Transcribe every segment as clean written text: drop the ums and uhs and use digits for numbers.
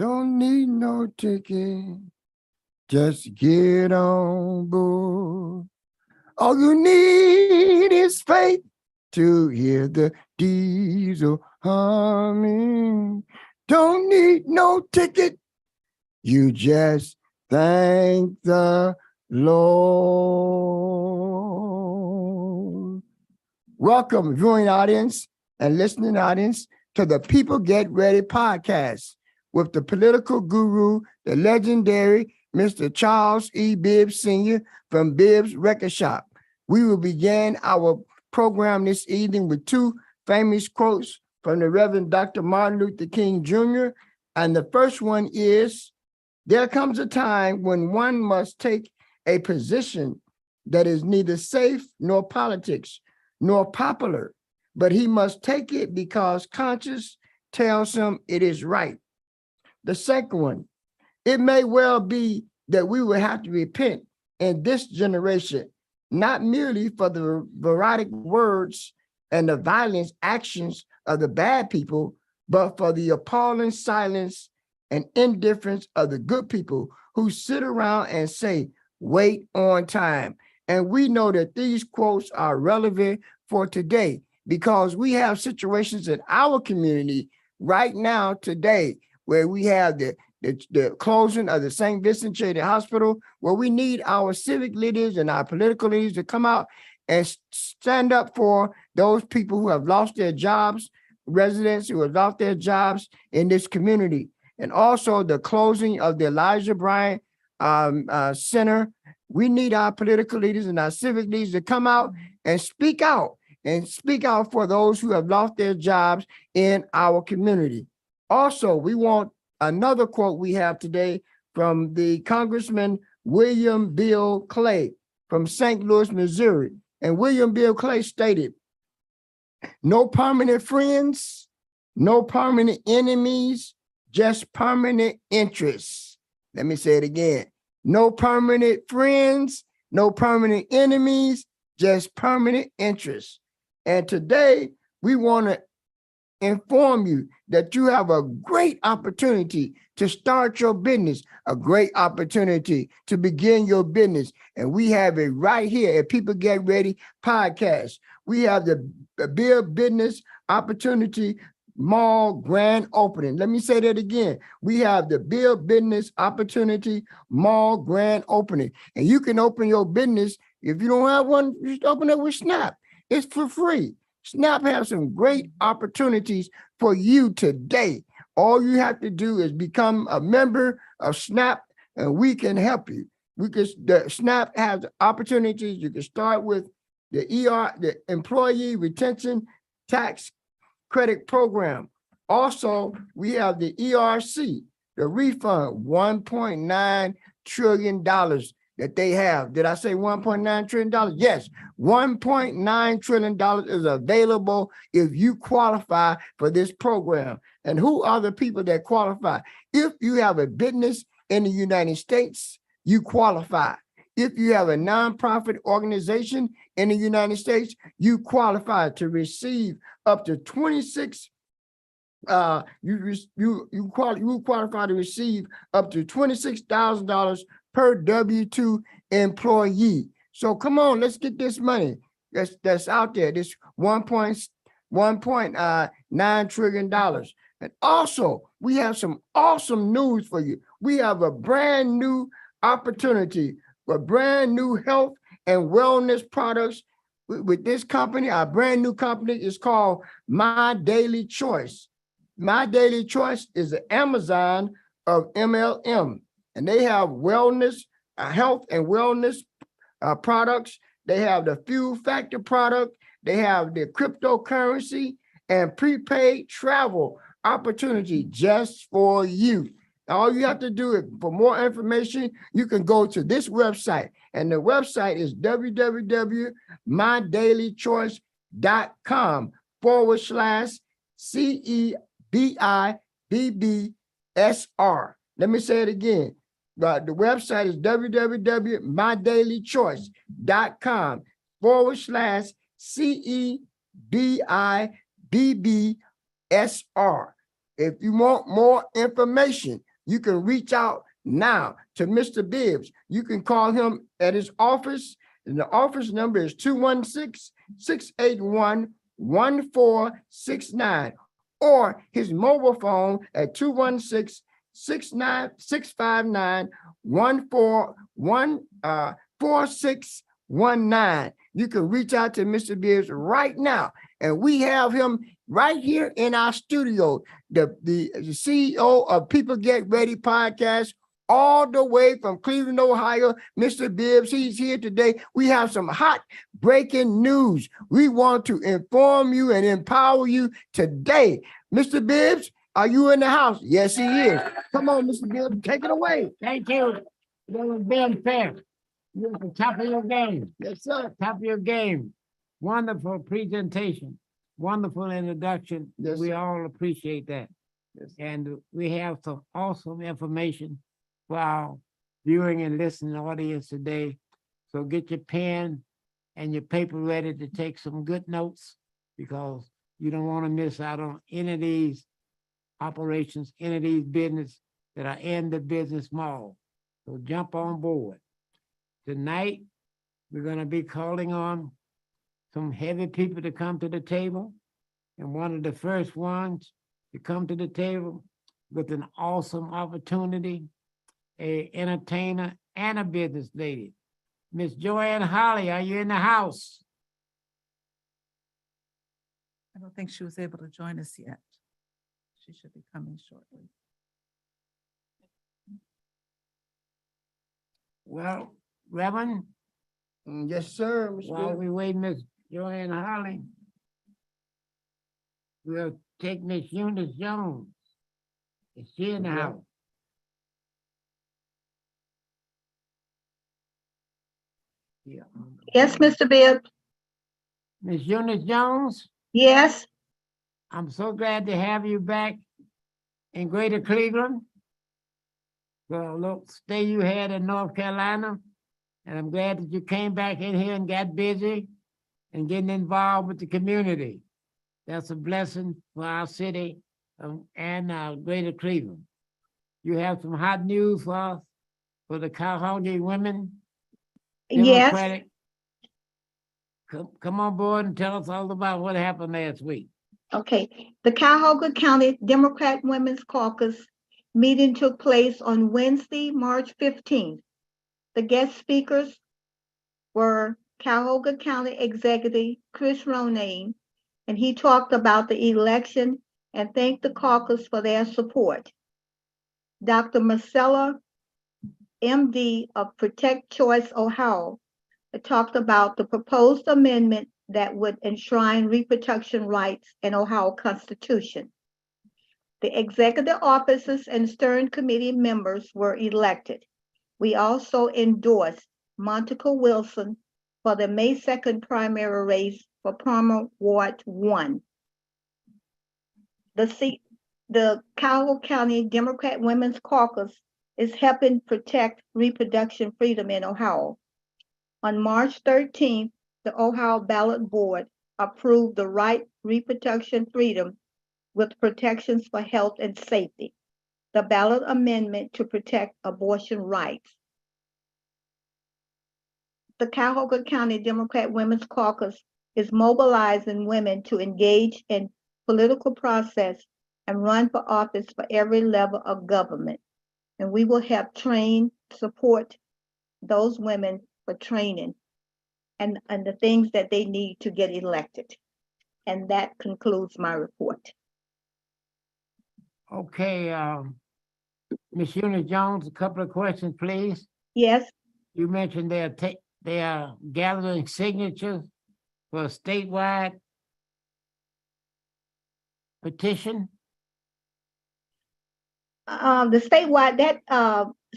Don't need no ticket. Just get on board. All you need is faith to hear the diesel humming. Don't need no ticket. You just thank the Lord. Welcome, viewing audience and listening audience, to the People Get Ready podcast with the political guru, the legendary Mr. Charles E. Bibb Sr. from Bibb's Record Shop. We will begin our program this evening with two famous quotes from the Reverend Dr. Martin Luther King Jr. And the first one is, there comes a time when one must take a position that is neither safe nor politics nor popular, but he must take it because conscience tells him it is right. The second one, it may well be that we will have to repent in this generation, not merely for the neurotic words and the violent actions of the bad people, but for the appalling silence and indifference of the good people who sit around and say, wait on time. And we know that these quotes are relevant for today because we have situations in our community right now today where we have the closing of the St. Vincent Charity Hospital, where we need our civic leaders and our political leaders to come out and stand up for those people who have lost their jobs, residents who have lost their jobs in this community. And also the closing of the Elijah Bryant Center. We need our political leaders and our civic leaders to come out and speak out for those who have lost their jobs in our community. Also, we want another quote we have today from the Congressman William Bill Clay from St. Louis, Missouri. And William Bill Clay stated, no permanent friends, no permanent enemies, just permanent interests. Let me say it again. No permanent friends, no permanent enemies, just permanent interests. And today we want to inform you that you have a great opportunity to start your business, a great opportunity to begin your business. And we have it right here at People Get Ready podcast. We have the Bibb Business Opportunity Mall grand opening. Let me say that again. We have the Bibb Business Opportunity Mall grand opening. And you can open your business. If you don't have one, just open it with Snap. It's for free. Snap has some great opportunities for you today. All you have to do is become a member of Snap, and we can help you. The Snap has opportunities. You can start with the Employee Retention Tax Credit Program. Also, we have the ERC, the refund, $1.9 trillion that they have. Did I say $1.9 trillion? Yes, $1.9 trillion is available if you qualify for this program. And who are the people that qualify? If you have a business in the United States, you qualify. If you have a nonprofit organization in the United States, you qualify to receive up to 26. You qualify to receive up to $26,000 per W-2 employee. So come on, let's get this money that's out there. This $1.9 trillion. And also, we have some awesome news for you. We have a brand new opportunity for brand new health and wellness products with this company. Our brand new company is called My Daily Choice. My Daily Choice is the Amazon of MLM, and they have wellness, health and wellness products. They have the Fuel Factor product. They have the cryptocurrency and prepaid travel opportunity just for you. All you have to do is, for more information, you can go to this website. And the website is www.mydailychoice.com/CEBIBBSR. Let me say it again. The website is www.mydailychoice.com/CEBIBBSR. If you want more information, You can reach out now to Mr. Bibbs. You can call him at his office, and the office number is 216-681-1469, or his mobile phone at 216-659-4619. You can reach out to Mr. Bibbs right now, and we have him right here in our studio, the CEO of People Get Ready podcast, all the way from Cleveland, Ohio, Mr. Bibbs. He's here today. We have some hot breaking news. We want to inform you and empower you today. Mr. Bibbs, are you in the house? Yes, he is. Come on, Mr. Bibbs, take it away. Thank you. That was being fair. You're at the top of your game. Yes, sir. Top of your game. Wonderful presentation. Wonderful introduction. Yes, we sir. all appreciate that. Yes. And we have some awesome information for our viewing and listening audience today. So get your pen and your paper ready to take some good notes, because you don't want to miss out on any of these operations, any of these business that are in the business model. So jump on board. Tonight, we're going to be calling on some heavy people to come to the table. And one of the first ones to come to the table with an awesome opportunity, a entertainer and a business lady. Miss Joanne Holly, are you in the house? I don't think she was able to join us yet. She should be coming shortly. Well, Reverend, Yes, sir, Mr. while Bibbs. we wait Miss Joanne Holly, we'll take Miss Eunice Jones. Is she in the Okay. house? Yeah. Yes, Mr. Bibb. Miss Eunice Jones, Yes, I'm so glad to have you back in Greater Cleveland. The little stay you had in North Carolina. And I'm glad that you came back in here and got busy and getting involved with the community. That's a blessing for our city and Greater Cleveland. You have some hot news for us, for the Cuyahoga women. yes. Democratic. Come on board and tell us all about what happened last week. Okay. The Cuyahoga County Democrat Women's Caucus meeting took place on Wednesday, March 15th. The guest speakers were Cuyahoga County Executive Chris Ronayne, and he talked about the election and thanked the caucus for their support. Dr. Marcella, MD of Protect Choice Ohio, talked about the proposed amendment that would enshrine reproduction rights in Ohio Constitution. The executive officers and steering committee members were elected. We also endorsed Monica Wilson for the May 2nd primary race for Palmer Ward 1. The Cuyahoga County Democrat Women's Caucus is helping protect reproduction freedom in Ohio. On March 13th, the Ohio Ballot Board approved the right reproduction freedom with protections for health and safety, the ballot amendment to protect abortion rights. The Cuyahoga County Democrat Women's Caucus is mobilizing women to engage in political process and run for office for every level of government. And we will help train, support those women for training and the things that they need to get elected. And that concludes my report. Okay, Ms. Eunice Jones, a couple of questions, please. Yes, You mentioned they are gathering signatures for a statewide petition. the statewide,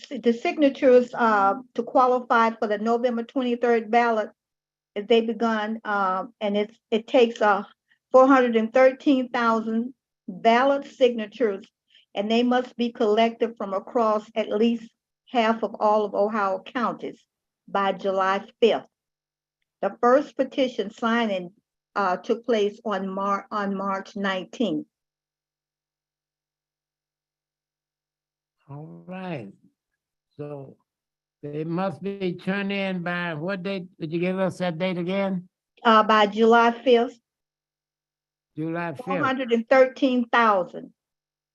the signatures to qualify for the November 23rd ballot, if they begun, and it takes 413,000 ballot signatures, and they must be collected from across at least half of all of Ohio counties by July 5th. The first petition signing took place on March 19th. All right. So they must be turned in by what date? Did you give us that date again? By July 5th, July 5th. 413,000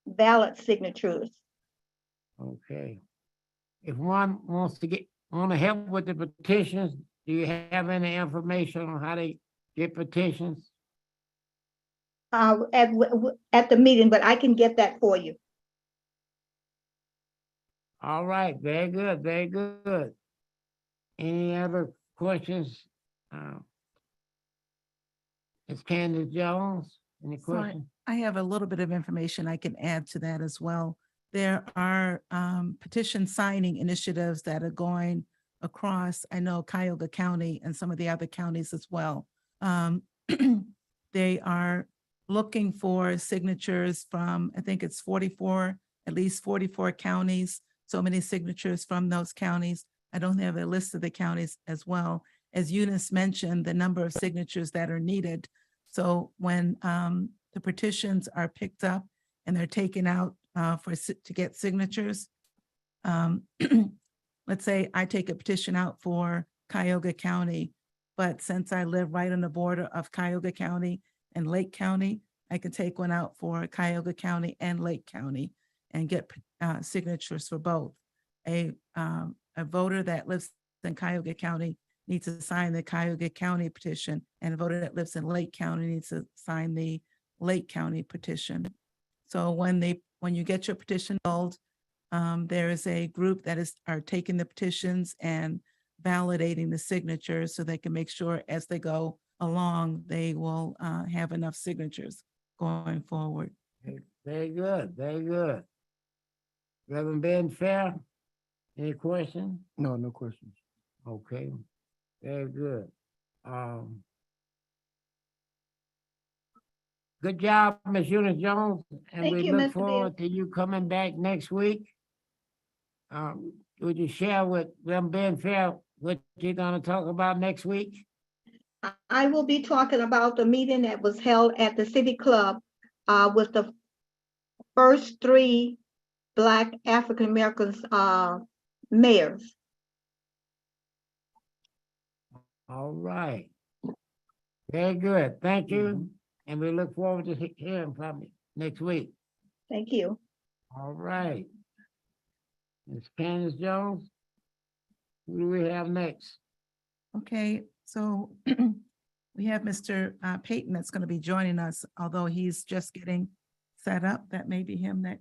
ballot signatures. Okay. If one wants to want to help with the petitions, do you have any information on how they get petitions? At the meeting, but I can get that for you. All right, very good, very good. Any other questions? Ms. Candace Jones, any So questions? I have a little bit of information I can add to that as well. There are petition signing initiatives that are going across, I know Cuyahoga County and some of the other counties as well. They are looking for signatures from, I think it's 44, at least 44 counties, so many signatures from those counties. I don't have a list of the counties as well. As Eunice mentioned, the number of signatures that are needed. So when the petitions are picked up and they're taken out to get signatures, let's say I take a petition out for Cuyahoga County, but since I live right on the border of Cuyahoga County and Lake County, I can take one out for Cuyahoga County and Lake County and get signatures for both. A voter that lives in Cuyahoga County needs to sign the Cuyahoga County petition, and a voter that lives in Lake County needs to sign the Lake County petition. So when you get your petition filled, there is a group that are taking the petitions and validating the signatures so they can make sure as they go along, they will have enough signatures going forward. Very good, very good. Reverend Ben Fair, any questions? No, no questions. Okay, very good. Good job, Ms. Eunice Jones, and Thank we you, look Mr. forward to you coming back next week. Would you share with Reverend Ben Fair what you're gonna talk about next week? I will be talking about the meeting that was held at the City Club with the first 3 Black African Americans mayors. All right. Very good, thank you, Mhm. and we look forward to hearing from you next week. Thank you. All right. Ms. Candace Jones, who do we have next? Okay, so we have Mr. Payton that's going to be joining us, although he's just getting set up. That may be him that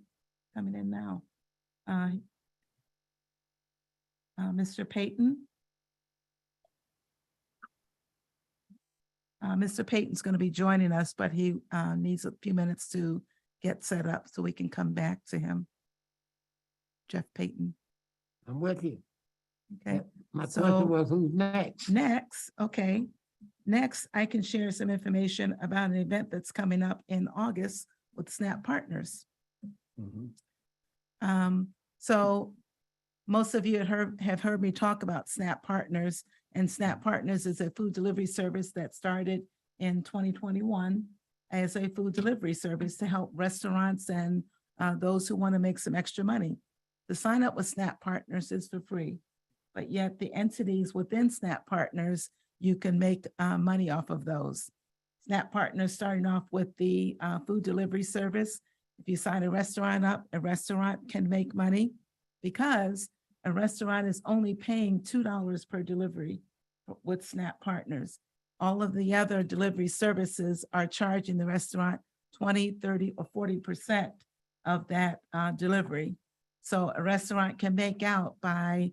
coming in now. Mr. Payton. Mr. Payton's going to be joining us, but he needs a few minutes to get set up so we can come back to him. Jeff Payton. I'm with you. Okay. My So- question was, who's next? Next, okay. Next, I can share some information about an event that's coming up in August with SNAP Partners. Mhm. So most of you have heard me talk about SNAP Partners, and SNAP Partners is a food delivery service that started in 2021 as a food delivery service to help restaurants and those who want to make some extra money. The sign up with SNAP Partners is for free, but yet the entities within SNAP Partners, you can make money off of those. SNAP Partners starting off with the food delivery service. If you sign a restaurant up, a restaurant can make money because a restaurant is only paying $2 per delivery with SNAP Partners. All of the other delivery services are charging the restaurant 20, 30, or 40% of that delivery. So a restaurant can make out by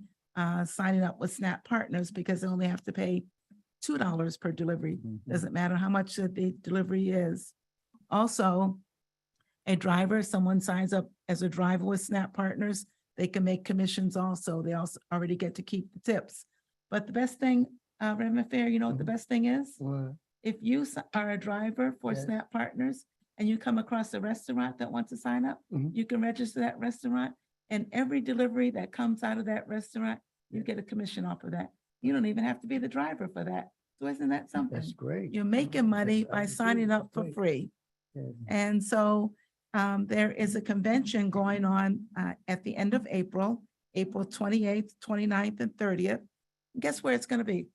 signing up with SNAP Partners because they only have to pay $2 per delivery. Doesn't matter how much the delivery is. Also, a driver, someone signs up as a driver with SNAP Partners, they can make commissions also. They also already get to keep the tips. But the best thing, Reverend Fair, you know what the best thing is? What? If you are a driver for Yes. SNAP Partners and you come across a restaurant that wants to sign up, Mhm. you can register that restaurant, and every delivery that comes out of that restaurant, you get a commission off of that. You don't even have to be the driver for that. So isn't that something? That's great. You're making money by That's signing great. up for Great. free. Yeah. And so there is a convention going on at the end of April, April 28th, 29th, and 30th. Guess where it's going to be?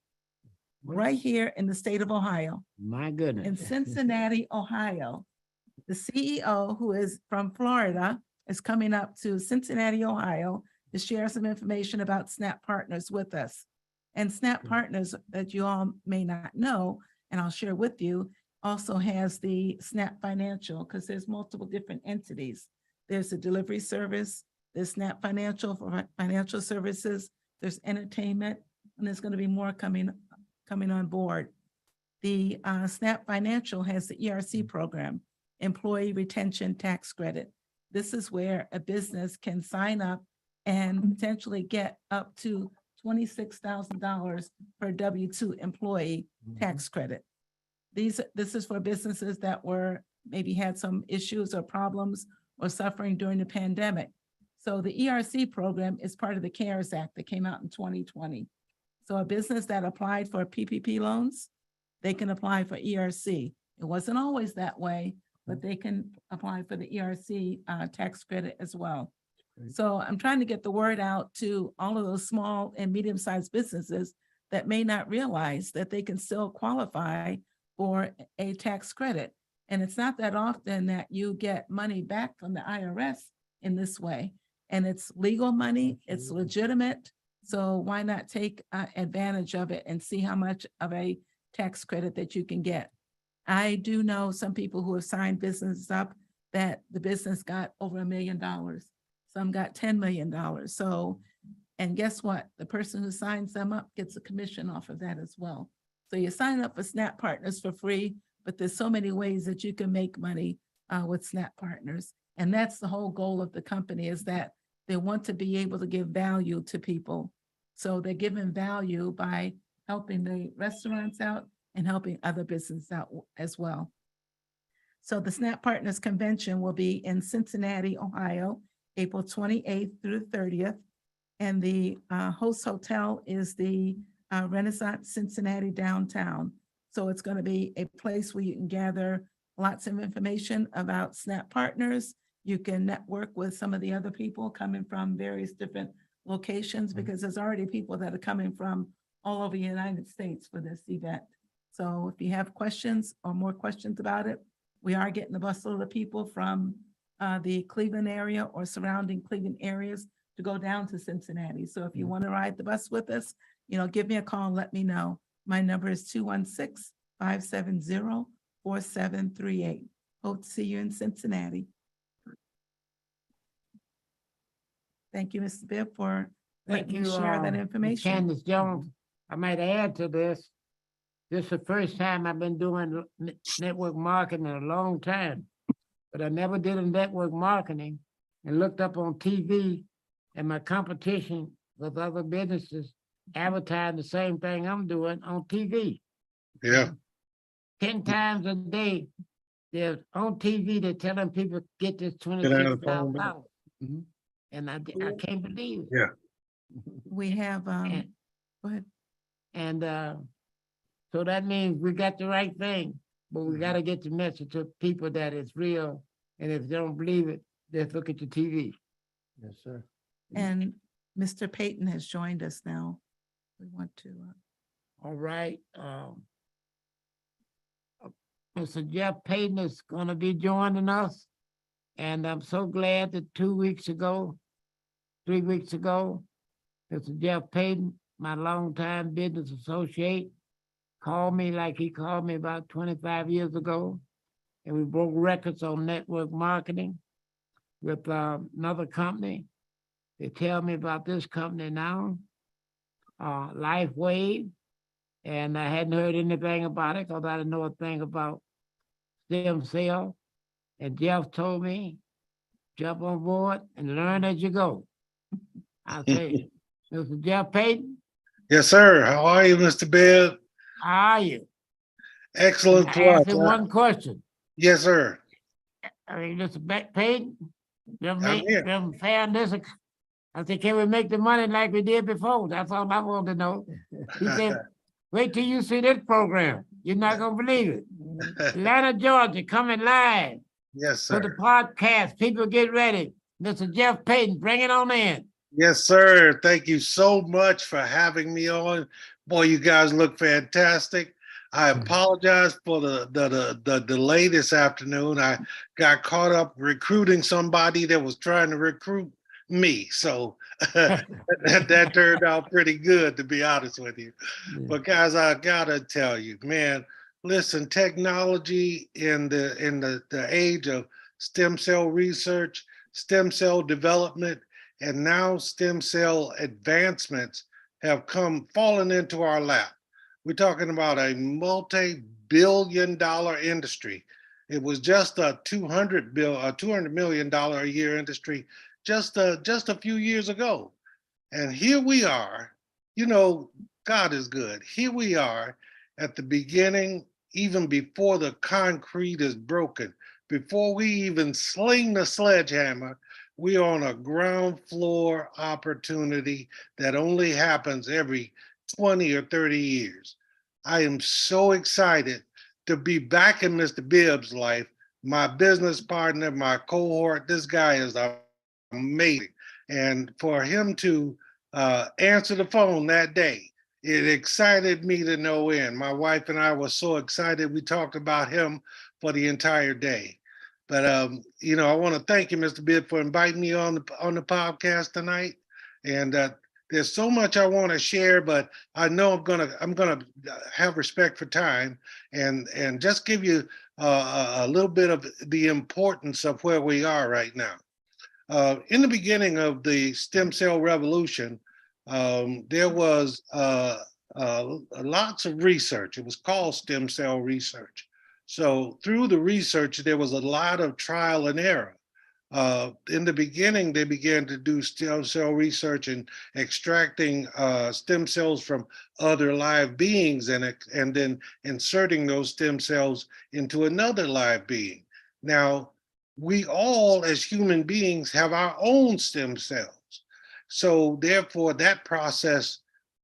Right here in the state of Ohio, My in goodness. Cincinnati, Ohio. The CEO, who is from Florida, is coming up to Cincinnati, Ohio, to share some information about SNAP Partners with us. And SNAP Partners, that you all may not know, and I'll share with you, also has the SNAP Financial, because there's multiple different entities. There's a delivery service, there's SNAP Financial for financial services, there's entertainment, and there's going to be more coming on board. The SNAP Financial has the ERC program, Employee Retention Tax Credit. This is where a business can sign up and potentially get up to $26,000 per W-2 employee tax credit. This is for businesses that maybe had some issues or problems or suffering during the pandemic. So the ERC program is part of the CARES Act that came out in 2020. So a business that applied for PPP loans, they can apply for ERC. It wasn't always that way, but they can apply for the ERC tax credit as well. So I'm trying to get the word out to all of those small and medium-sized businesses that may not realize that they can still qualify for a tax credit. And it's not that often that you get money back from the IRS in this way. And it's legal money, it's legitimate. So why not take advantage of it and see how much of a tax credit that you can get? I do know some people who have signed businesses up that the business got over $1 million. Some got $10 million. So, and guess what? The person who signs them up gets a commission off of that as well. So you sign up for SNAP Partners for free, but there's so many ways that you can make money with SNAP Partners. And that's the whole goal of the company, is that they want to be able to give value to people. So they're giving value by helping the restaurants out and helping other businesses out as well. So the SNAP Partners Convention will be in Cincinnati, Ohio, April 28th through the 30th. And the host hotel is the Renaissance Cincinnati downtown. So it's going to be a place where you can gather lots of information about SNAP Partners. You can network with some of the other people coming from various different locations, because there's already people that are coming from all over the United States for this event. So if you have questions or more questions about it, we are getting a busload of people from the Cleveland area or surrounding Cleveland areas to go down to Cincinnati. So if you want to ride the bus with us, give me a call and let me know. My number is 216-570-4738. Hope to see you in Cincinnati. Thank you, Mr. Bibb, for letting me share that information. Candace Jones. I might add to this. This is the first time I've been doing network marketing in a long time, but I never did a network marketing, and looked up on TV, and my competition with other businesses advertising the same thing I'm doing on TV. Yeah. 10 times a day, they're on TV, they're telling people get this Get out of the phone, $26,000. And I can't believe it. Yeah. We have, go ahead. And so that means we got the right thing, but we got to get the message to people that it's real. And if they don't believe it, just look at the TV. Yes, sir. And Mr. Payton has joined us now. We want to. All right. Mr. Jeff Payton is going to be joining us. And I'm so glad that 3 weeks ago, Mr. Jeff Payton, my longtime business associate, called me like he called me about 25 years ago. And we broke records on network marketing with another company. They tell me about this company now, LifeWave. And I hadn't heard anything about it because I didn't know a thing about stem cell. And Jeff told me, jump on board and learn as you go. I say, Mr. Jeff Payton. Yes, sir. How are you, Mr. Bibb? How are you? Excellent. I asked him one question. Yes, sir. I mean, Mr. Payton, I'm here. them found this. I said, can we make the money like we did before? That's all I wanted to know. He said, wait till you see this program. You're not gonna believe it. Atlanta, Georgia, coming live Yes, For the sir. podcast, people get ready. Mr. Jeff Payton, bring it on in. Yes, sir. Thank you so much for having me on. Boy, you guys look fantastic. I apologize for the delay this afternoon. I got caught up recruiting somebody that was trying to recruit me. So that turned out pretty good, to be honest with you. But guys, I gotta tell you, man, listen, technology in the age of stem cell research, stem cell development, and now stem cell advancements have fallen into our lap. We're talking about a multi-billion-dollar industry. It was just a $200 million a year industry just a few years ago. And here we are, you know, God is good. Here we are at the beginning, even before the concrete is broken, before we even sling the sledgehammer, we're on a ground floor opportunity that only happens every 20 or 30 years. I am so excited to be back in Mr. Bibb's life, my business partner, my cohort. This guy is amazing. And for him to answer the phone that day, it excited me to no end. My wife and I were so excited. We talked about him for the entire day. But you know, I want to thank you, Mr. Bibb, for inviting me on the podcast tonight. And there's so much I want to share, but I know I'm gonna have respect for time and just give you a little bit of the importance of where we are right now. In the beginning of the stem cell revolution, there was lots of research. It was called stem cell research. So through the research, there was a lot of trial and error. In the beginning, they began to do stem cell research and extracting stem cells from other live beings and then inserting those stem cells into another live being. Now, we all as human beings have our own stem cells. So therefore that process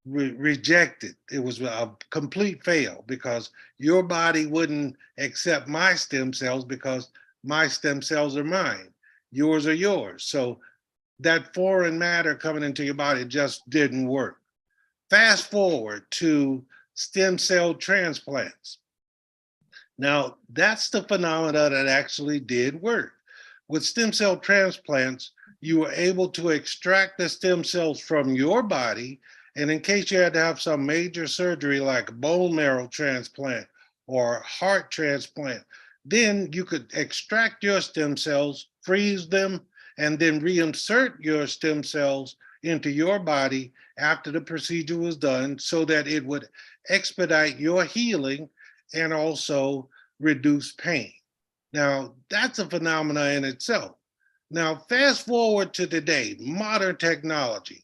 rejected. It was a complete fail because your body wouldn't accept my stem cells because my stem cells are mine. Yours are yours. So that foreign matter coming into your body just didn't work. Fast forward to stem cell transplants. Now, that's the phenomena that actually did work. With stem cell transplants, you were able to extract the stem cells from your body. And in case you had to have some major surgery like bone marrow transplant or heart transplant, then you could extract your stem cells, freeze them, and then reinsert your stem cells into your body after the procedure was done so that it would expedite your healing and also reduce pain. Now, that's a phenomena in itself. Now, fast forward to today, modern technology.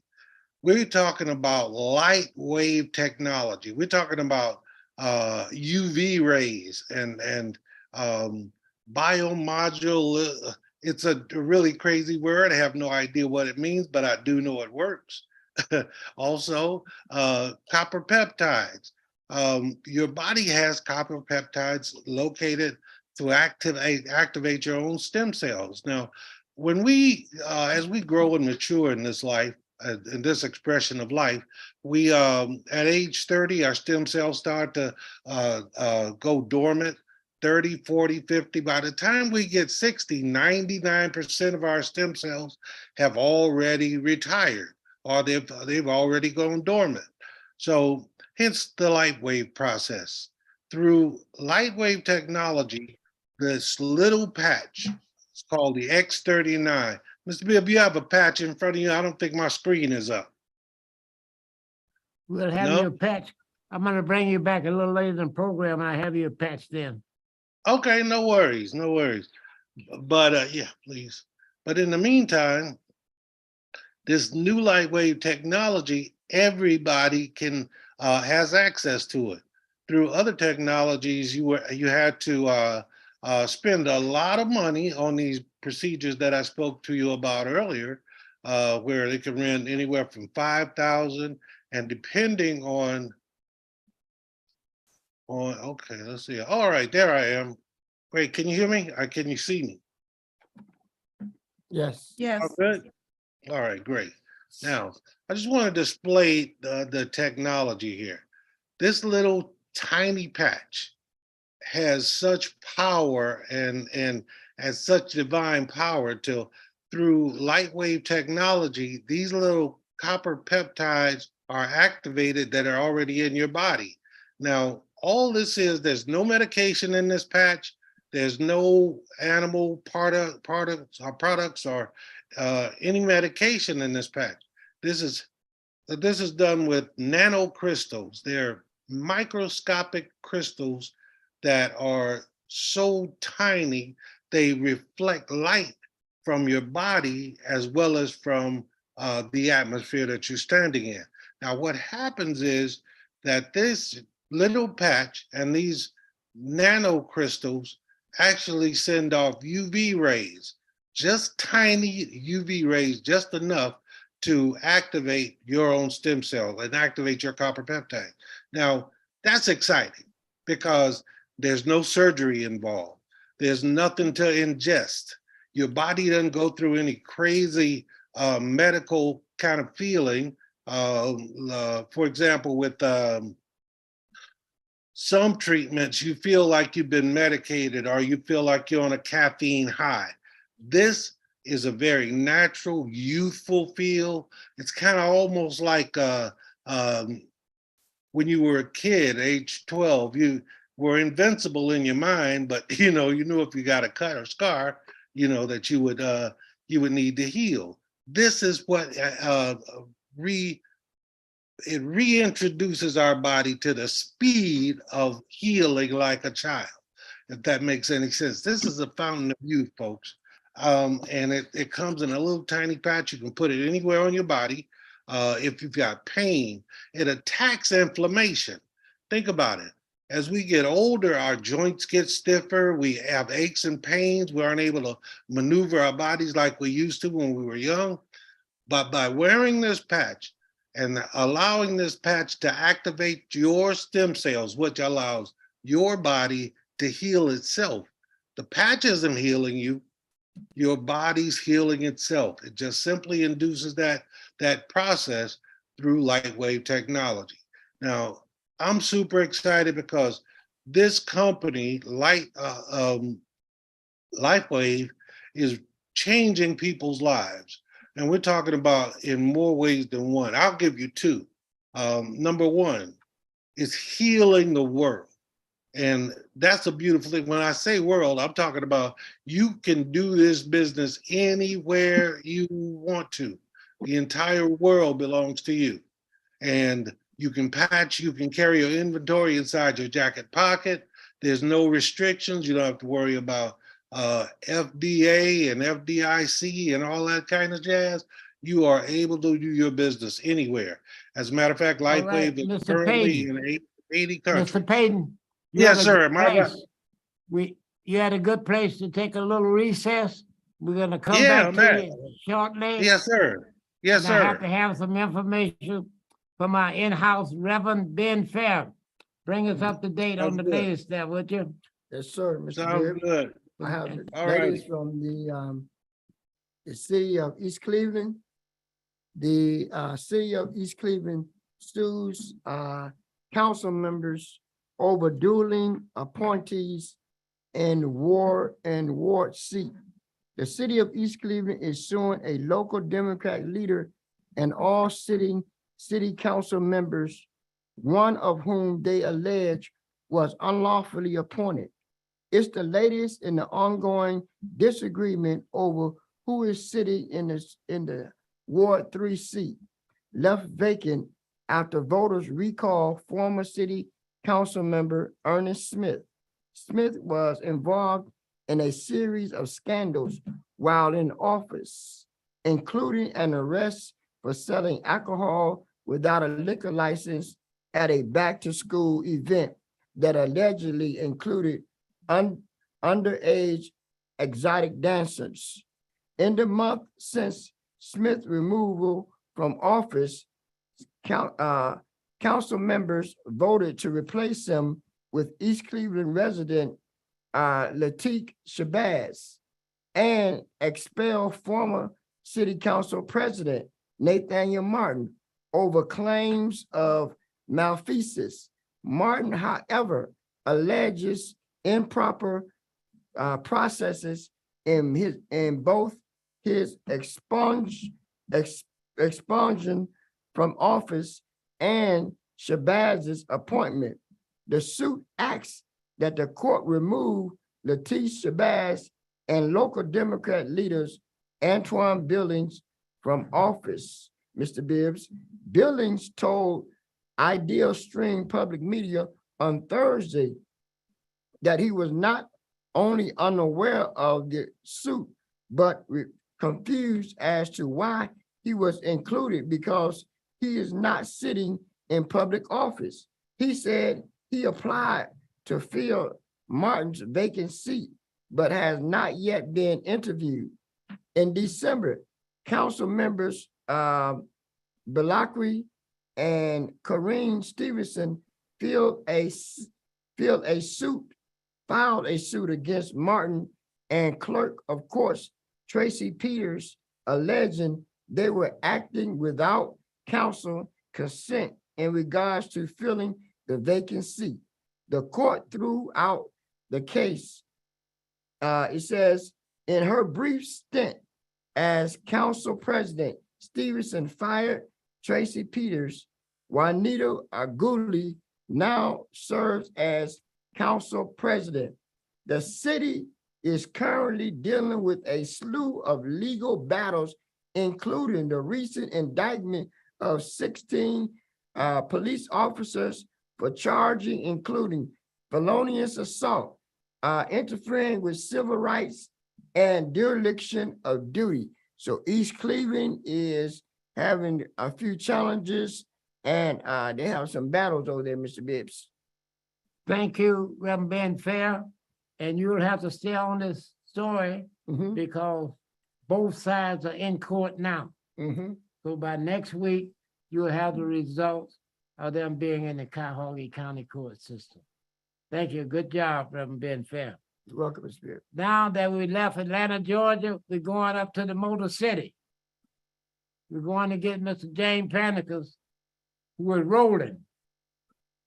We're talking about light wave technology. We're talking about UV rays and biomodule. It's a really crazy word. I have no idea what it means, but I do know it works. Also, copper peptides. Your body has copper peptides located to activate your own stem cells. Now, when as we grow and mature in this life, in this expression of life, we at age 30, our stem cells start to go dormant. 30, 40, 50. By the time we get 60, 99% of our stem cells have already retired or they've already gone dormant. So hence the light wave process. Through light wave technology, this little patch, it's called the X39. Mr. Bibb, you have a patch in front of you. I don't think my screen is up. We'll have No? you a patch. I'm gonna bring you back a little later in the program and I have you a patch then. Okay, no worries, no worries. But yeah, please. But in the meantime, this new light wave technology, everybody has access to it. Through other technologies, you had to spend a lot of money on these procedures that I spoke to you about earlier, where they can run anywhere from 5,000 and depending on okay, let's see. All right, there I am. Great. Can you hear me? Or can you see me? Yes. Oh, Yes, good. All right, great. Now, I just want to display the technology here. This little tiny patch has such power and has such divine power till through light wave technology, these little copper peptides are activated that are already in your body. Now, all this is, there's no medication in this patch. There's no animal products or any medication in this patch. This is this is done with nanocrystals. They're microscopic crystals that are so tiny they reflect light from your body as well as from the atmosphere that you're standing in. Now, what happens is that this little patch and these nanocrystals actually send off UV rays, just tiny UV rays, just enough to activate your own stem cell and activate your copper peptide. Now, that's exciting because there's no surgery involved. There's nothing to ingest. Your body doesn't go through any crazy medical kind of feeling. For example, with some treatments, you feel like you've been medicated or you feel like you're on a caffeine high. This is a very natural, youthful feel. It's kind of almost like when you were a kid, age 12, you were invincible in your mind, but you knew if you got a cut or scar, that you would need to heal. This is what it reintroduces our body to the speed of healing like a child, if that makes any sense. This is a fountain of youth, folks. And it comes in a little tiny patch. You can put it anywhere on your body. If you've got pain, it attacks inflammation. Think about it. As we get older, our joints get stiffer. We have aches and pains. We aren't able to maneuver our bodies like we used to when we were young. But by wearing this patch and allowing this patch to activate your stem cells, which allows your body to heal itself. The patch isn't healing you, your body's healing itself. It just simply induces that process through light wave technology. Now, I'm super excited because this company, LifeWave, is changing people's lives. And we're talking about in more ways than one. I'll give you two. Number one is healing the world. And that's a beautiful thing. When I say world, I'm talking about you can do this business anywhere you want to. The entire world belongs to you. And you can patch, you can carry your inventory inside your jacket pocket. There's no restrictions. You don't have to worry about FDA and FDIC and all that kind of jazz. You are able to do your business anywhere. As a matter of fact, All right, LifeWave is Mr. currently Payton. in 80 countries. Mr. Payton. you Yes, had a sir. good My bad. place. You had a good place to take a little recess. We're gonna come Yeah, back to man. you shortly. Yes, sir. Yes, And I have sir. to have some information from our in-house Reverend Ben Fair. Bring us up to date on Sounds the good. latest there, would you? Yes, sir, Mr. Sounds Bibb. good. I have And- the All latest righty. from the city of East Cleveland. The city of East Cleveland sues council members over dueling appointees in ward seat. The city of East Cleveland is suing a local Democrat leader and all city council members, one of whom they allege was unlawfully appointed. It's the latest in the ongoing disagreement over who is sitting in the Ward 3 seat, left vacant after voters recall former city council member Ernest Smith. Smith was involved in a series of scandals while in office, including an arrest for selling alcohol without a liquor license at a back-to-school event that allegedly included underage exotic dancers. In the month since Smith's removal from office, council members voted to replace him with East Cleveland resident Lateef Shabazz and expel former city council president Nathaniel Martin over claims of malfeasance. Martin, however, alleges improper processes in both his expulsion from office and Shabazz's appointment. The suit asks that the court remove Lateef Shabazz and local Democrat leaders Antoine Billings from office. Mr. Bibbs, Billings told Ideal Stream Public Media on Thursday that he was not only unaware of the suit, but confused as to why he was included because he is not sitting in public office. He said he applied to fill Martin's vacant seat, but has not yet been interviewed. In December, council members Balakri and Corrine Stevenson filed a suit against Martin and clerk of courts Tracy Peters, alleging they were acting without council consent in regards to filling the vacant seat. The court threw out the case. It says, in her brief stint as council president, Stevenson fired Tracy Peters. Juanita Aguli now serves as council president. The city is currently dealing with a slew of legal battles, including the recent indictment of 16 police officers for charging, including felonious assault, interfering with civil rights, and dereliction of duty. So East Cleveland is having a few challenges, and they have some battles over there, Mr. Bibbs. Thank you, Reverend Ben Fair. And you'll have to stay on this story Mhm. because both sides are in court now. Mhm. So by next week, you'll have the results of them being in the Cuyahoga County court system. Thank you. Good job, Reverend Ben Fair. You're welcome, Mr. Bibbs. Now that we left Atlanta, Georgia, we're going up to the Motor City. We're going to get Mr. James Panicus, who is rolling.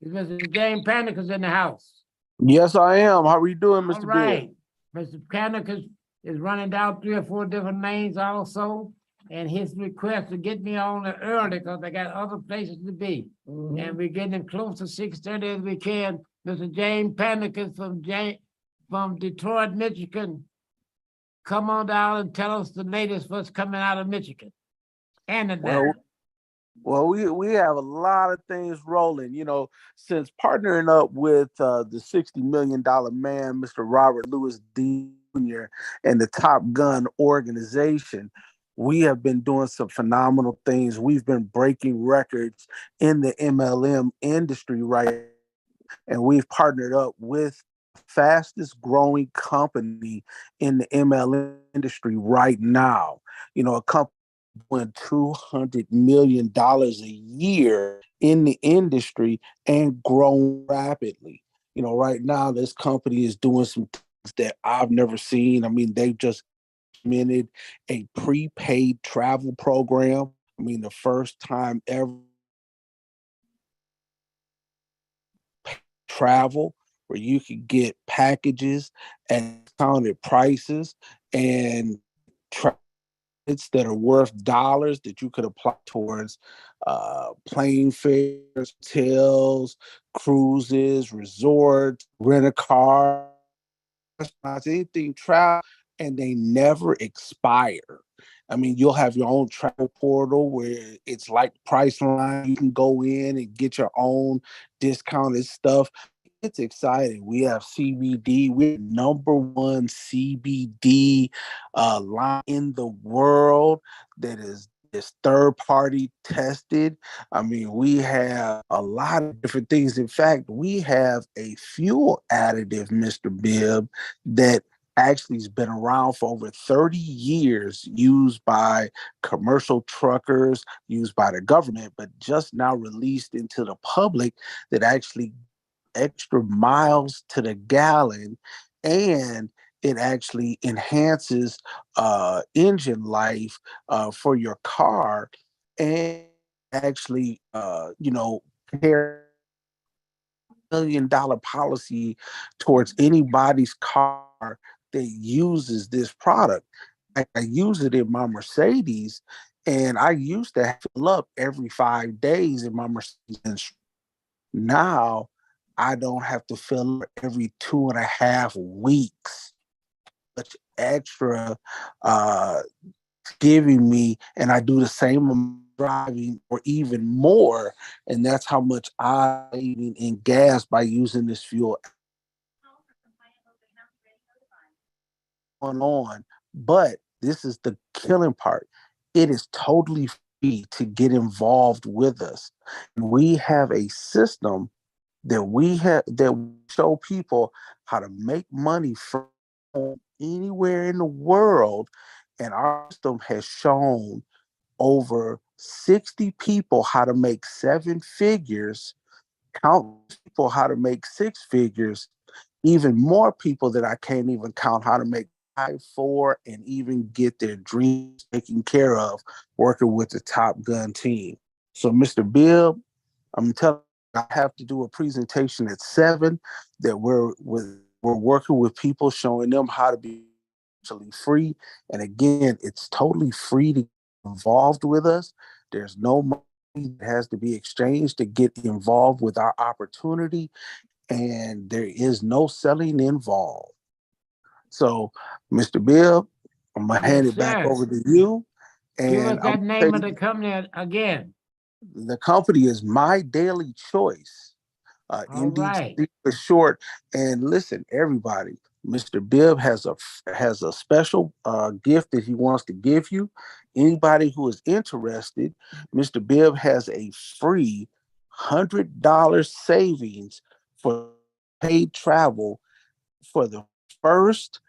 Is Mr. James Panicus in the house? Yes, I am. How are you doing, Mr. All Bibb? right. Mr. Panicus is running down 3 or 4 different names also. And his request to get me on there early because I got other places to be. And we're getting him close to 6:30 as we can. Mr. James Panicus from Detroit, Michigan. Come on down and tell us the latest what's coming out of Michigan and Atlanta. Well, we have a lot of things rolling, since partnering up with the $60 million man, Mr. Robert Louis Jr. and the Top Gun organization. We have been doing some phenomenal things. We've been breaking records in the MLM industry, right? And we've partnered up with the fastest growing company in the MLM industry right now. A company doing $200 million a year in the industry and growing rapidly. Right now, this company is doing some things that I've never seen. I mean, they've just implemented a prepaid travel program. I mean, the first time ever travel where you could get packages at discounted prices and that are worth dollars that you could apply towards plane fares, hotels, cruises, resorts, rent a car, restaurants, anything travel, and they never expire. I mean, you'll have your own travel portal where it's like Priceline. You can go in and get your own discounted stuff. It's exciting. We have CBD. We're #1 CBD line in the world that is third party tested. I mean, we have a lot of different things. In fact, we have a fuel additive, Mr. Bibb, that actually has been around for over 30 years, used by commercial truckers, used by the government, but just now released into the public, that actually extra miles to the gallon and it actually enhances engine life for your car, and actually carry $1 million policy towards anybody's car that uses this product. I use it in my Mercedes, and I used to fill up every 5 days in my Mercedes. Now I don't have to fill up every 2.5 weeks. Much extra uh, giving me, and I do the same amount of driving or even more, and that's how much I'm saving in gas by using this fuel on. But this is the killing part. It is totally free to get involved with us. And we have a system that we show people how to make money from anywhere in the world. And our system has shown over 60 people how to make 7 figures, countless people how to make 6 figures, even more people that I can't even count how to make 5, 4, and even get their dreams taken care of working with the Top Gun team. So, Mr. Bibb, I'm telling you, I have to do a presentation at 7 that we're working with people, showing them how to be actually free. And again, it's totally free to get involved with us. There's no money that has to be exchanged to get involved with our opportunity, and there is no selling involved. So, Mr. Bill, I'm gonna hand Yes, it back sir. over to you, Give and us I'm that gonna name tell of the you, company again. the company is My Daily Choice. All right. MDC for short. And listen, everybody, Mr. Bibb has a special gift that he wants to give you. Anybody who is interested, Mr. Bibb has a free $100 savings for paid travel for the first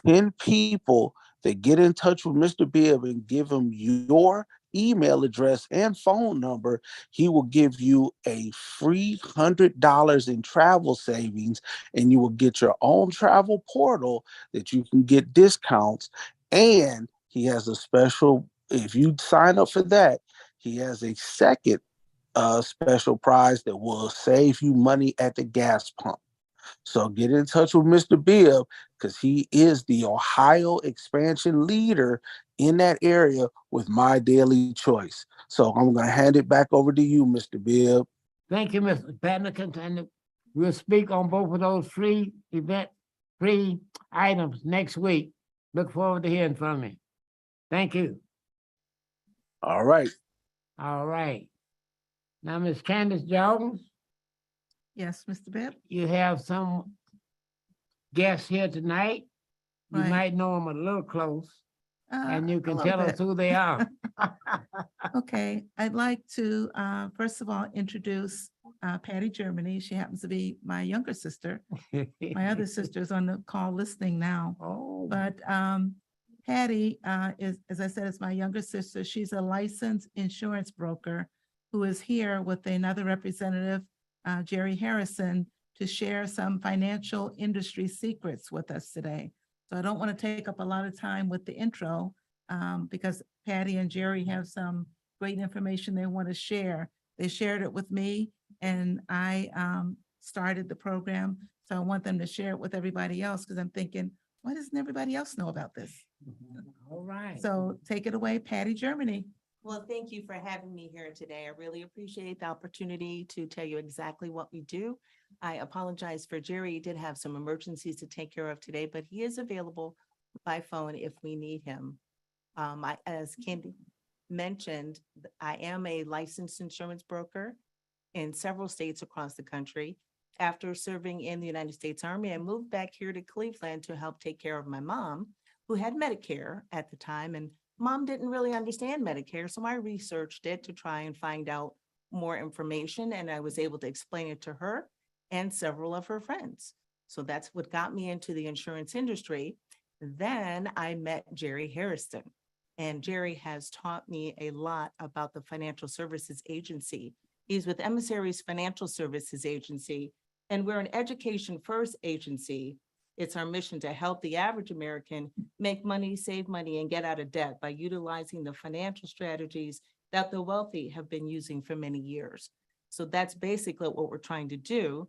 10 people that get in touch with Mr. Bibb and give him your email address and phone number. He will give you a free $100 in travel savings, and you will get your own travel portal that you can get discounts. And he has a special, if you sign up for that, he has a second special prize that will save you money at the gas pump. So get in touch with Mr. Bibb, because he is the Ohio expansion leader in that area with My Daily Choice. So I'm going to hand it back over to you, Mr. Bibb. Thank you, Mr. Patnick. And we'll speak on both of those free items next week. Look forward to hearing from you. Thank you. All right. All right. Now, Miss Candace Jones, Yes, Mr. Bibb? you have some guests here tonight. You Right. might know them a little close, and you A can little tell us bit. who they are. Okay, I'd like to, first of all, introduce Patty Germany. She happens to be my younger sister. My other sister's on the call listening now. Oh, But Patty is, as I said, is my younger sister. She's a licensed insurance broker who is here with another representative, Jerry Harrison, to share some financial industry secrets with us today. So I don't want to take up a lot of time with the intro because Patty and Jerry have some great information they want to share. They shared it with me, and I started the program. So I want them to share it with everybody else because I'm thinking, why doesn't everybody else know about this? all right. So take it away, Patty Germany. Well, thank you for having me here today. I really appreciate the opportunity to tell you exactly what we do. I apologize for Jerry. He did have some emergencies to take care of today, but he is available by phone if we need him. As Candy mentioned, I am a licensed insurance broker in several states across the country. After serving in the United States Army, I moved back here to Cleveland to help take care of my mom, who had Medicare at the time, and Mom didn't really understand Medicare, so I researched it to try and find out more information, and I was able to explain it to her and several of her friends. So that's what got me into the insurance industry. Then I met Jerry Harrison, and Jerry has taught me a lot about the financial services agency. He's with Emissaries Financial Services Agency, and we're an education first agency It's our mission to help the average American make money, save money, and get out of debt by utilizing the financial strategies that the wealthy have been using for many years. So that's basically what we're trying to do,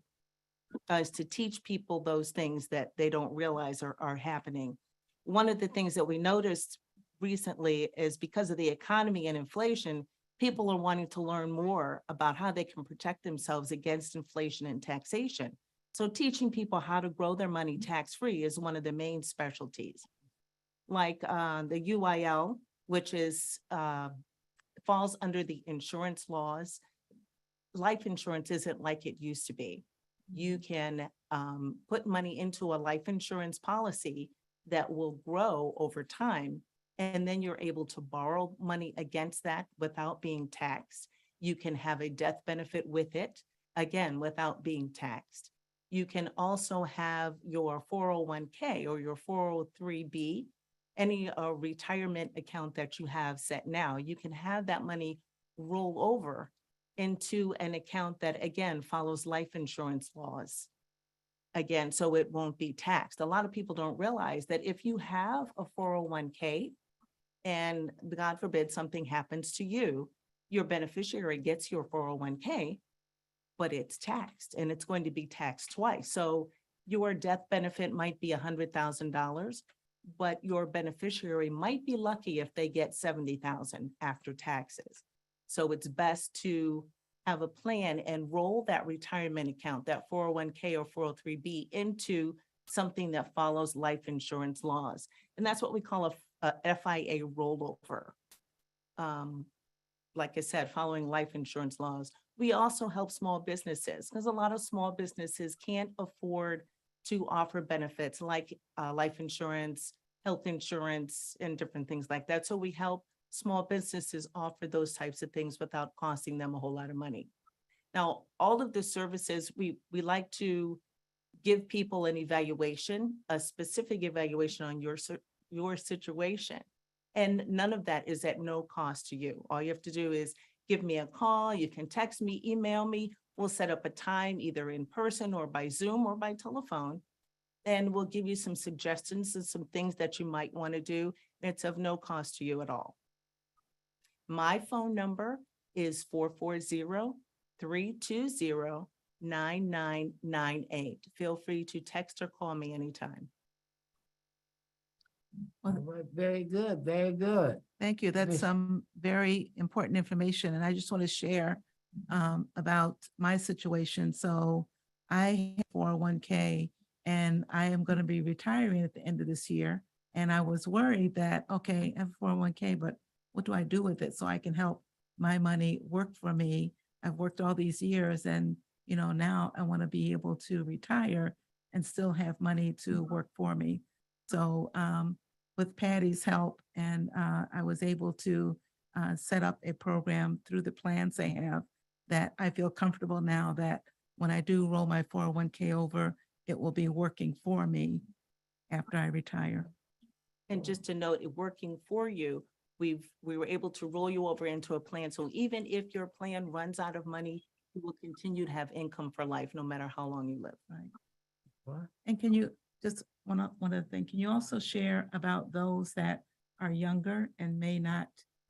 is to teach people those things that they don't realize are happening. One of the things that we noticed recently is because of the economy and inflation, people are wanting to learn more about how they can protect themselves against inflation and taxation. So teaching people how to grow their money tax-free is one of the main specialties. Like the UIL, which is falls under the insurance laws. Life insurance isn't like it used to be. You can put money into a life insurance policy that will grow over time, and then you're able to borrow money against that without being taxed. You can have a death benefit with it, again, without being taxed. You can also have your 401k or your 403b, any retirement account that you have set now. You can have that money roll over into an account that, again, follows life insurance laws. Again, so it won't be taxed. A lot of people don't realize that if you have a 401k and God forbid something happens to you, your beneficiary gets your 401k, but it's taxed and it's going to be taxed twice. So your death benefit might be $100,000, but your beneficiary might be lucky if they get 70,000 after taxes. So it's best to have a plan and roll that retirement account, that 401k or 403b, into something that follows life insurance laws. And that's what we call a FIA rollover. Like I said, following life insurance laws. We also help small businesses because a lot of small businesses can't afford to offer benefits like life insurance, health insurance, and different things like that. So we help small businesses offer those types of things without costing them a whole lot of money. Now, all of the services, we like to give people an evaluation, a specific evaluation on your situation. And none of that is at no cost to you. All you have to do is give me a call. You can text me, email me. We'll set up a time either in person or by Zoom or by telephone. And we'll give you some suggestions and some things that you might want to do. It's of no cost to you at all. My phone number is 440-320-9998. Feel free to text or call me anytime. Well, very good, very good. Thank you. That's Miss- some very important information. And I just want to share about my situation. So I have 401k and I am going to be retiring at the end of this year. And I was worried that, okay, I have 401k, but what do I do with it so I can help my money work for me? I've worked all these years and, now I want to be able to retire and still have money to work for me. So with Patty's help, and I was able to set up a program through the plans they have that I feel comfortable now that when I do roll my 401k over, it will be working for me after I retire. And just to note, it working for you, we were able to roll you over into a plan. So even if your plan runs out of money, you will continue to have income for life, no matter how long you live. Right. What? And can you just one other thing, can you also share about those that are younger and may not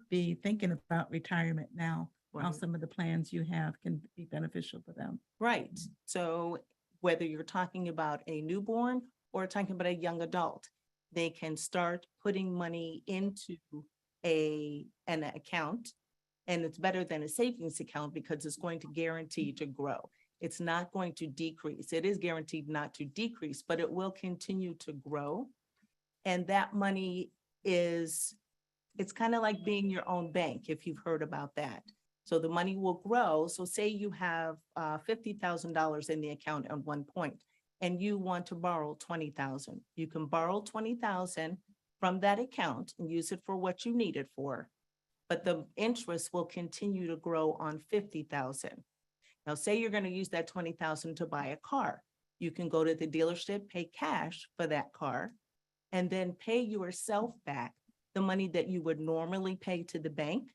be thinking about retirement now? How Right. some of the plans you have can be beneficial for them? Right. So whether you're talking about a newborn or talking about a young adult, they can start putting money into an account. And it's better than a savings account because it's going to guarantee to grow. It's not going to decrease. It is guaranteed not to decrease, but it will continue to grow. And that money it's kind of like being your own bank, if you've heard about that. So the money will grow. So say you have $50,000 in the account at one point, and you want to borrow 20,000. You can borrow 20,000 from that account and use it for what you need it for. But the interest will continue to grow on 50,000. Now, say you're going to use that 20,000 to buy a car. You can go to the dealership, pay cash for that car, and then pay yourself back the money that you would normally pay to the bank.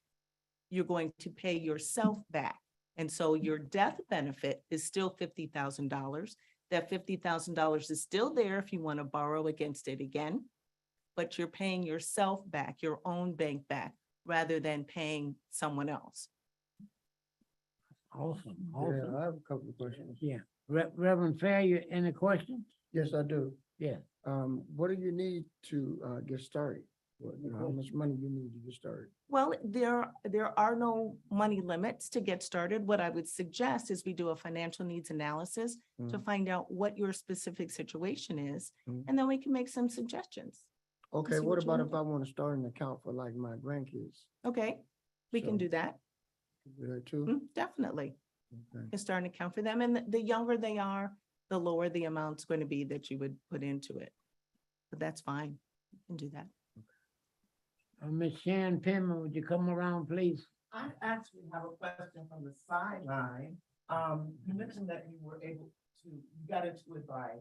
You're going to pay yourself back. And so your death benefit is still $50,000. That $50,000 is still there if you want to borrow against it again, but you're paying yourself back, your own bank back, rather than paying someone else. Awesome, Yeah, awesome. I have a couple of questions. Yeah. Reverend Fair, you any questions? Yes, I do. Yeah. What do you need to get started? How much money you need to get started? Well, there are no money limits to get started. What I would suggest is we do a financial needs analysis to find out what your specific situation is, Mhm. and then we can make some suggestions. Okay, see what what you about need. if I want to start an account for like my grandkids? Okay, we can So- do that. Do that too? Definitely. Okay. Can start an account for them, and the younger they are, the lower the amount's going to be that you would put into it. But that's fine. You can do that. Ms. Sharon Pittman, would you come around, please? I actually have a question from the sideline. You mentioned that you were able to, you got into it by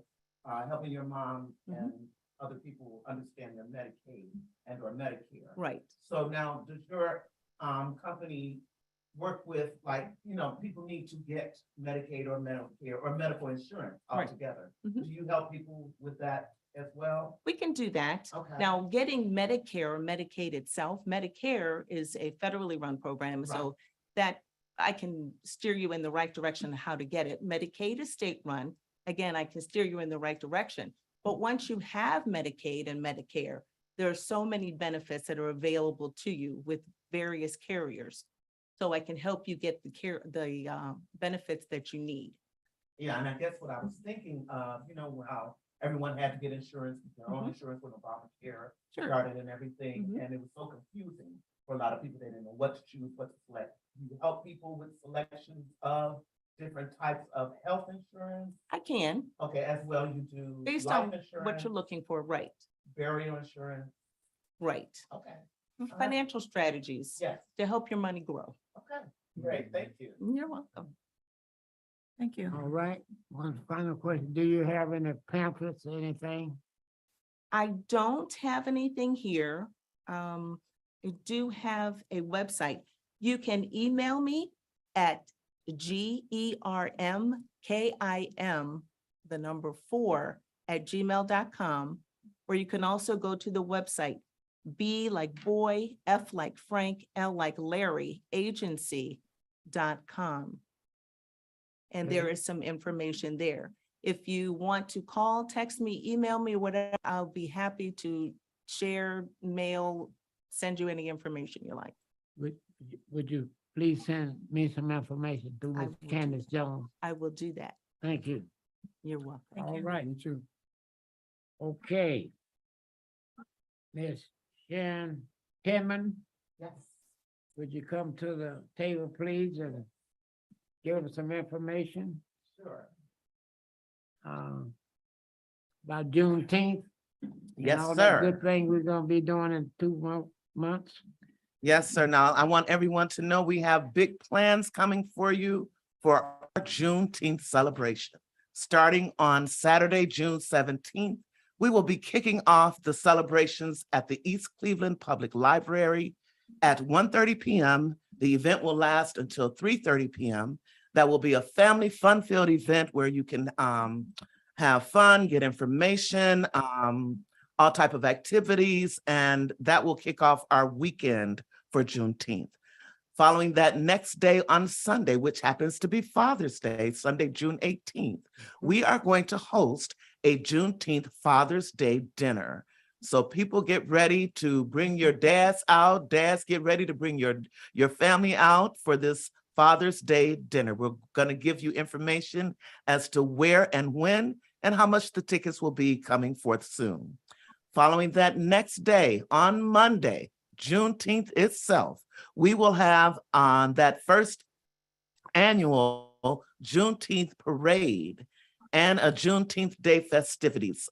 helping your mom and other people understand their Medicaid and or Medicare. Right. So now, does your company work with, like, people need to get Medicaid or Medicare or medical insurance Right. altogether? Mhm. Do you help people with that as well? We can do that. Okay. Now, getting Medicare or Medicaid itself, Medicare is a federally run program, so that I can steer you in the right direction of how to get it. Medicaid is state run. Again, I can steer you in the right direction. But once you have Medicaid and Medicare, there are so many benefits that are available to you with various carriers. So I can help you get the benefits that you need. Yeah, and I guess what I was thinking of, how everyone had to get insurance, their own Mhm. insurance when Obamacare Sure. started and everything, Mhm. and it was so confusing for a lot of people. They didn't know what to choose, what to select. You help people with selections of different types of health insurance. I can, Okay, as well, you do based life on what insurance, you're looking for, right, burial insurance. right. Okay, Financial strategies yes, to help your money grow. okay, great, thank you. You're welcome. Thank you. All right, one final question. Do you have any pamphlets or anything? I don't have anything here. I do have a website. You can email me at GERMKIM, the number 4 @gmail.com, or you can also go to the website, B like boy, F like Frank, L like Larry, agency.com. And there is some information there. If you want to call, text me, email me, whatever, I'll be happy to share, mail, send you any information you like. Would you please send me some information through I Ms. will do Candace Jones? I will do that. Thank you. You're welcome. All right, Me too. okay. Ms. Sharon Pittman, Yes. would you come to the table, please, and give us some information? Sure. About Juneteenth? and Yes, all that sir. Good thing we're gonna be doing in 2 months. Yes, sir. Now, I want everyone to know we have big plans coming for you for our Juneteenth celebration. Starting on Saturday, June 17th, we will be kicking off the celebrations at the East Cleveland Public Library at 1:30 p.m. The event will last until 3:30 p.m. That will be a family fun-filled event where you can have fun, get information, all type of activities, and that will kick off our weekend for Juneteenth. Following that next day on Sunday, which happens to be Father's Day, Sunday, June 18th, we are going to host a Juneteenth Father's Day dinner. So people get ready to bring your dads out. Dads, get ready to bring your family out for this Father's Day dinner. We're going to give you information as to where and when and how much the tickets will be coming forth soon. Following that next day, on Monday, Juneteenth itself, we will have on that first annual Juneteenth parade and a Juneteenth Day festivities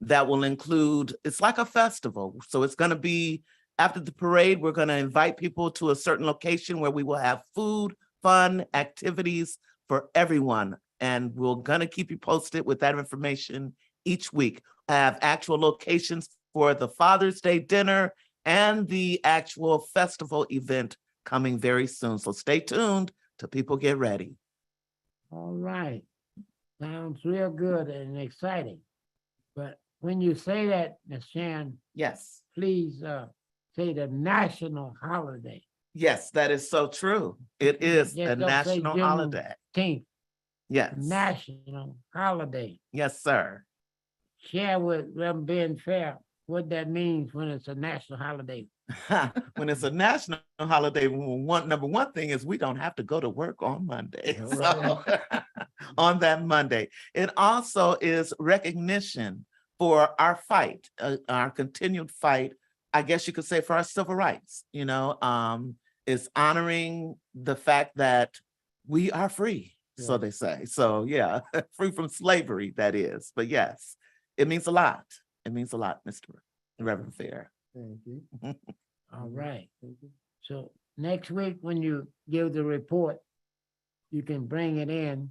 that will include, it's like a festival. So it's going to be after the parade, we're going to invite people to a certain location where we will have food, fun, activities for everyone. And we're going to keep you posted with that information each week. Have actual locations for the Father's Day dinner and the actual festival event coming very soon. So stay tuned till people get ready. All right. Sounds real good and exciting. But when you say that, Ms. Shan, Yes, please say the national holiday. yes, that is so true. It is a Just don't say national holiday. Juneteenth, Yes, national holiday. yes, sir. Share with Reverend Ben Fair what that means when it's a national holiday. When it's a national holiday, number one thing is we don't have to go to work on Monday. All So, on that Monday. It also is recognition for our fight, our continued fight, I guess you could say, for our civil rights, is honoring the fact that we are free, so Yes. they say. So yeah, free from slavery, that is. But yes, it means a lot. It means a lot, Mr. Reverend Fair. Thank you. All right. So next week, when you give the report, you can bring it in,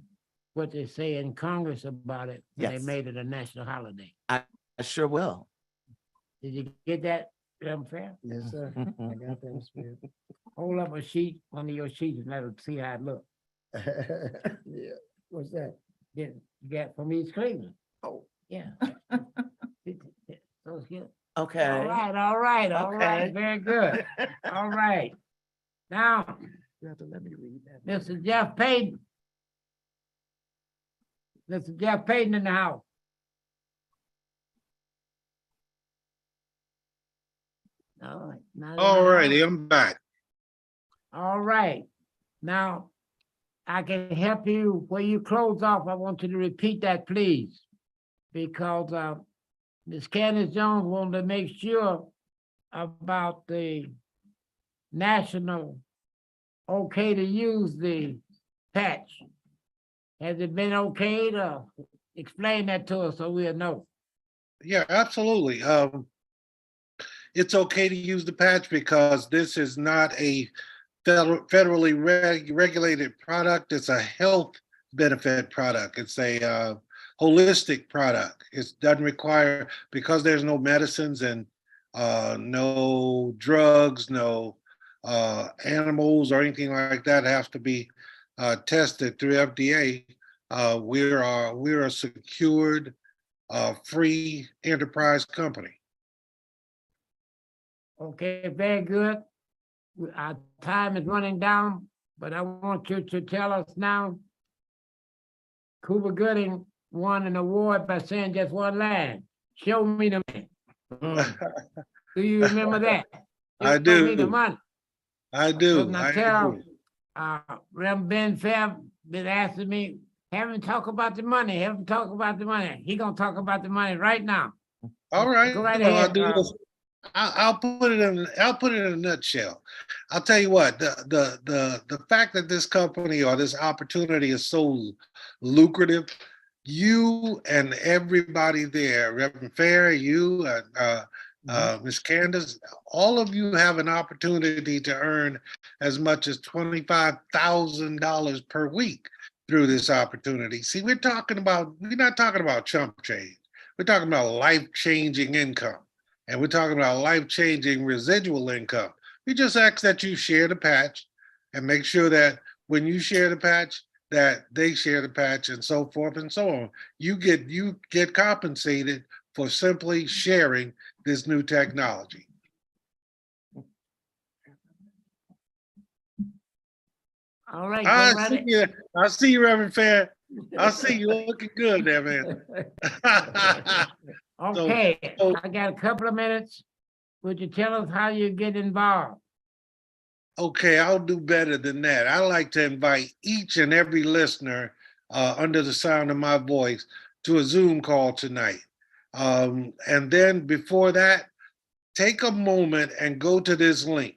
what they say in Congress about it, when they Yes. made it a national holiday. I sure will. Did you get that, Reverend Fair? Yes, sir. I got that spirit. Hold up a sheet, one of your sheets, and let them see how it looks. Yeah. What's that? You got from East Cleveland. Oh. Yeah. So it's good. Okay. All right, Okay. very good. All right. Now, You have to let me read that. Mr. Jeff Payton. Mr. Jeff Payton in the house. All right. not in the All house. righty, I'm back. All right. Now, I can help you where you close off. I want you to repeat that, please. Because Ms. Candace Jones wanted to make sure about the national okay to use the patch. Has it been okay to explain that to us so we'll know? Yeah, absolutely. It's okay to use the patch because this is not a federally regulated product. It's a health benefit product. It's a holistic product. It doesn't require, because there's no medicines and no drugs, no animals or anything like that has to be tested through FDA. We're a secured, free enterprise company. Okay, very good. Our time is running down, but I want you to tell us now. Cuba Gooding won an award by saying just one line. Show me the money. Do you remember that? I Show me the do. money. I So do. now I tell, do. Reverend Ben Fair been asking me, have him talk about the money, have him talk about the money. He gonna talk about the money right now. All right. Go right Well, I'll ahead. do this. I'll put it in. I'll put it in a nutshell. I'll tell you what. The fact that this company or this opportunity is so lucrative, you and everybody there, Reverend Fair, you, Miss Candace, all of you have an opportunity to earn as much as $25,000 per week through this opportunity. See, we're not talking about chump change. We're talking about life-changing income. And we're talking about life-changing residual income. We just ask that you share the patch and make sure that when you share the patch, that they share the patch and so forth and so on. You get compensated for simply sharing this new technology. All right, I go right see ahead. you. I see you, Reverend Fair. I see you looking good there, man. Okay, so- I got a couple of minutes. Would you tell us how you get involved? Okay, I'll do better than that. I like to invite each and every listener under the sound of my voice to a Zoom call tonight. And then before that, take a moment and go to this link.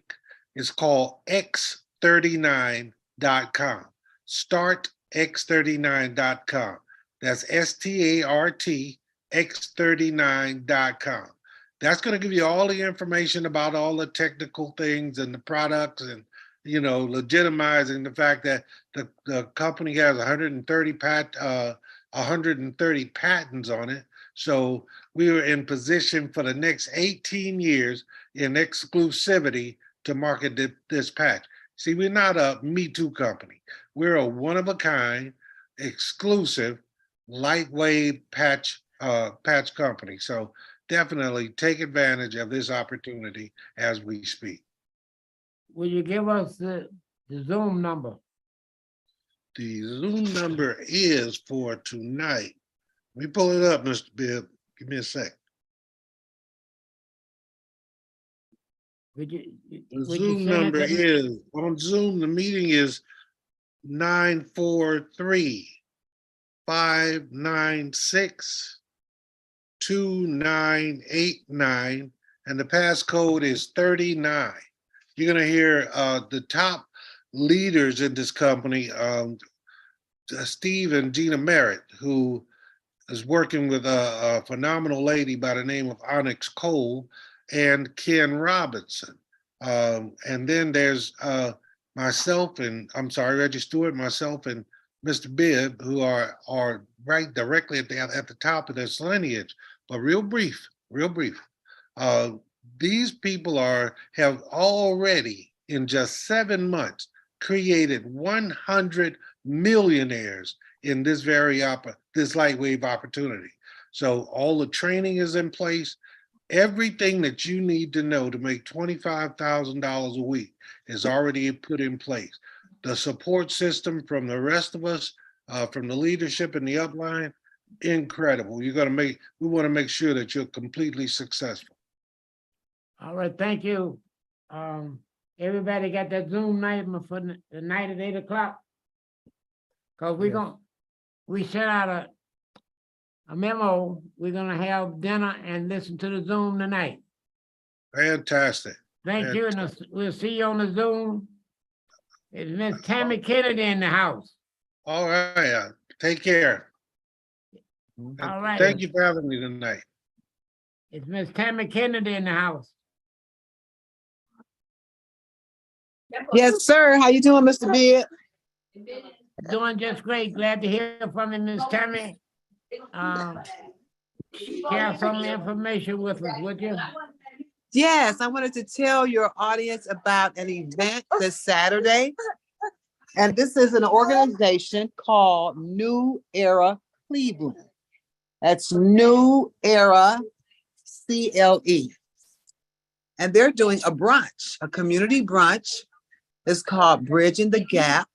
It's called x39.com. Startx39.com. That's START x39.com. That's going to give you all the information about all the technical things and the products and, legitimizing the fact that the company has 130 patents on it. So we are in position for the next 18 years in exclusivity to market this patch. See, we're not a Me Too company. We're a one-of-a-kind, exclusive, lightweight patch company. So definitely take advantage of this opportunity as we speak. Will you give us the Zoom number? The Zoom number is for tonight. Let me pull it up, Mr. Bibb. Give me a sec. Would you, The would you Zoom send it number to me? is, on Zoom, the meeting is 943-596-2989, and the passcode is 39. You're gonna hear the top leaders in this company, Steve and Gina Merritt, who is working with a phenomenal lady by the name of Onyx Cole, and Ken Robinson. And then there's myself and, I'm sorry, Reggie Stewart, myself and Mr. Bibb, who are right directly at the top of this lineage. But real brief. Uh, these people have already, in just 7 months, created 100 millionaires in this this lightwave opportunity. So all the training is in place. Everything that you need to know to make $25,000 a week is already put in place. The support system from the rest of us, from the leadership and the upline, incredible. We want to make sure that you're completely successful. All right, thank you. Everybody got that Zoom night for the night at 8 o'clock? Cause we sent out a memo. We're gonna have dinner and listen to the Zoom tonight. Fantastic. Thank you, and we'll see you on the Zoom. It's Miss Tammy Kennedy in the house. All right. Take care. All right. Thank you for having me tonight. It's Miss Tammy Kennedy in the house. Yes, sir. How you doing, Mr. Bibb? Doing just great. Glad to hear from you, Miss Tammy. Share some information with us, would you? Yes, I wanted to tell your audience about an event this Saturday. And this is an organization called New Era Cleveland. That's New Era CLE. And they're doing a brunch, a community brunch. It's called Bridging the Gap.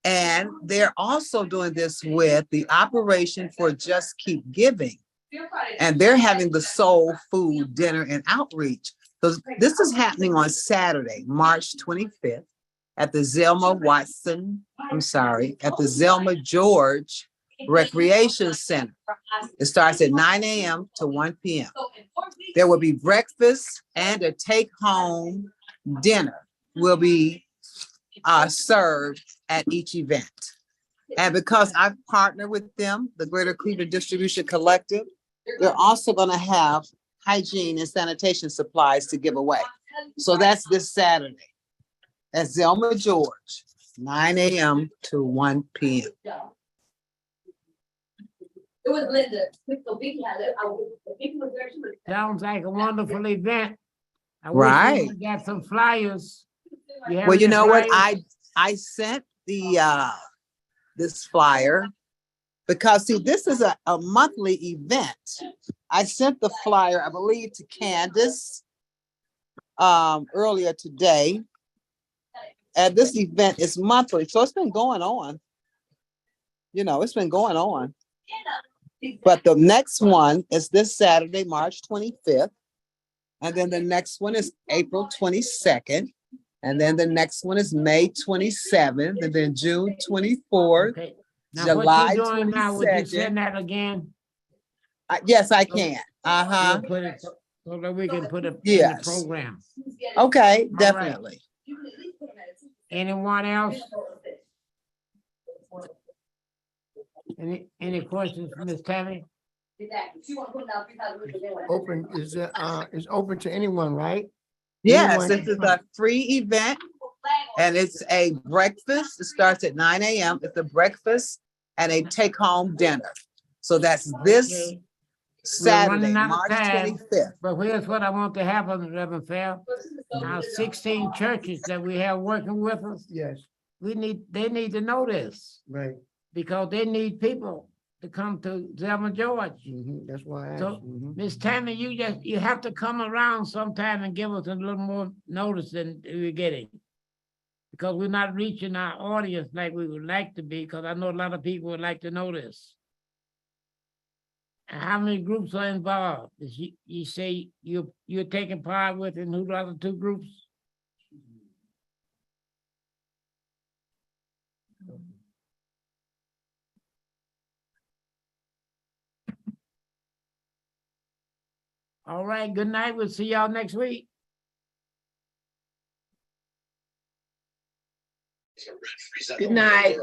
And they're also doing this with the Operation for Just Keep Giving. And they're having the soul food dinner and outreach. So this is happening on Saturday, March 25th at the Zelma George Recreation Center. It starts at 9 a.m. to 1 p.m. There will be breakfast and a take-home dinner will be served at each event. And because I've partnered with them, the Greater Cleveland Distribution Collective, they're also going to have hygiene and sanitation supplies to give away. So that's this Saturday at Zelma George, 9 a.m. to 1 p.m. It was Linda. Sounds like a wonderful event. I wish Right. we got some flyers. Well, you know what? Flyers? I sent the this flyer because see, this is a monthly event. I sent the flyer, I believe, to Candace earlier today. And this event is monthly, so it's been going on. You know, it's been going on. But the next one is this Saturday, March 25th. And then the next one is April 22nd. And then the next one is May 27th, and then June 24th, Okay. Now, July what you doing now? Would you 22nd. send that again? Yes, I can. Uh-huh. We'll put it so that we can put it in the Yes. program. Okay, right. definitely. Anyone else? Any questions for Ms. Tammy? Open is open to anyone, right? Yes, Anyone this can is come. a free event and it's a breakfast. It starts at 9 a.m. It's a breakfast and a take-home dinner. So that's this Okay. Saturday, running out of March time. 25th. But here's what I want to happen, Reverend Fair. Our 16 churches that we have working with us, Yes, they need to know this right. because they need people to come to Zelma George. That's why I asked. So, Miss Tammy, you have to come around sometime and give us a little more notice than we're getting. Because we're not reaching our audience like we would like to be, because I know a lot of people would like to know this. And how many groups are involved? You say you're taking part with, and who the other two groups? All right, good night. We'll see y'all next week. Good night.